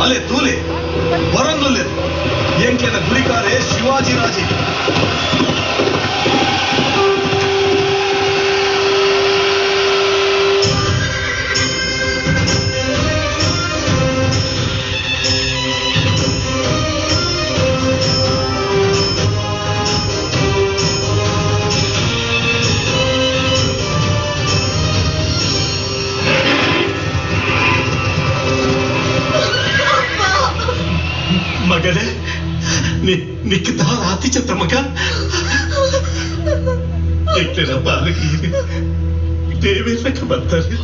ಅಲೆ ತೂಲೆ ಬರಂದುಲ್ಲೆ ಎಂಕೆನ ಗುರಿಕಾರೆ ಶಿವಾಜಿ ರಾಜೇ ಮಗನೇ ನಿಕ್ಕಿದ ಆತಿ ಚತ್ರ ಮಗ ದೇವೇಂದ್ರಕ್ಕೆ ಬರ್ತಾರೆ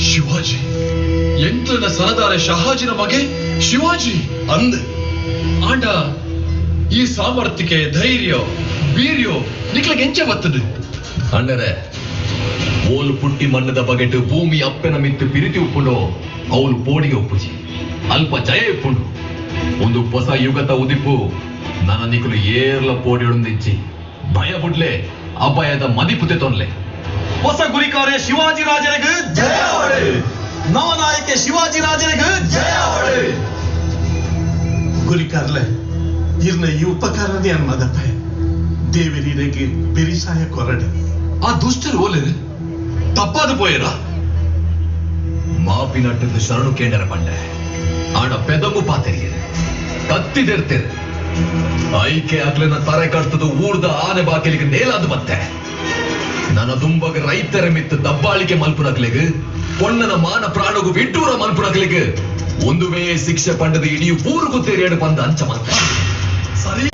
ಶಿವಾಜಿ ಎಂಟ್ಲನ ಸರದಾರ ಶಹಾಜಿನ ಮಗೆ ಶಿವಾಜಿ ಅಂದ್ ಆಂಡ ಈ ಸಾಮರ್ಥ್ಯಕ್ಕೆ ಧೈರ್ಯ ವೀರ್ಯ ನಿಕ್ಲಗೆ ಎಂಚ ಬರ್ತದೆ ಅಣ್ಣರೆ ಓಲು ಪುಟ್ಟಿ ಮಣ್ಣದ ಬಗೆಟ್ ಭೂಮಿ ಅಪ್ಪೆನ ಮಿತ್ತು ಪಿರಿತಿ ಉಪ್ಪುಂಡು ಅವಳು ಪೋಡಿಗೆ ಒಪ್ಪುಜಿ ಅಲ್ಪ ಜಯ ಇಪ್ಪುಂಡು ಒಂದು ಹೊಸ ಯುಗತ ಉದಿಪು ನನ್ನ ನಿಕಲು ಏರ್ಲ ಪೋಡಿಯೊಂದಿಚ್ಚಿ ಭಯ ಬುಡ್ಲೆ ಅಪಾಯದ ಮದಿಪುತೆ ತೊನ್ಲೆ ಹೊಸ ಗುರಿಕಾರೆ ಶಿವಾಜಿ ರಾಜರಿಗೆ ಜಯ ಹೊಡೆ ನವನಾಯಕ ಶಿವಾಜಿ ರಾಜರಿಗೆ ಜಯ ಹೊಡೆ ಗುರಿಕಾರ್ಲೆ ಇರ್ನ ಈ ಉಪಕಾರನೇ ಅನ್ಮದಪ್ಪ ದೇವರಿಗೆ ಬಿರಿಸಾಯ ಕೊರಡೆ ಆ ದುಷ್ಟರು ಓಲೆ ತಪ್ಪಾದ ಪೋಯರ ಮಾಪಿನಟ್ಟದ ಶರಣು ಕೇಂದ್ರ ಪಂಡೆ ಆಡ ಪೆದಮು ಪಾತೆರಿಯ ಕತ್ತಿದಿರ್ತೇನೆ ಐಕೆ ಆಗ್ಲಿನ ತರೆ ಕಟ್ತದ ಊರ್ದ ಆನೆ ಬಾಕಿಲಿಗೆ ನೇಲಾದ ಮತ್ತೆ ನನ್ನ ದುಂಬಗ ರೈತರ ಮಿತ್ತು ದಬ್ಬಾಳಿಕೆ ಮಲ್ಪುನಕ್ಲಿಗೆ ಪೊಣ್ಣನ ಮಾನ ಪ್ರಾಣಗೂ ವಿಟ್ಟೂರ ಮಲ್ಪುನಕ್ಲಿಗೆ ಒಂದು ವೇ ಶಿಕ್ಷೆ ಪಂಡದ ಇಡೀ ಊರಿಗೂ ತೆರೆಯಡು ಬಂದ ಅಂಚ ಮಾತ್ರ ಸರಿ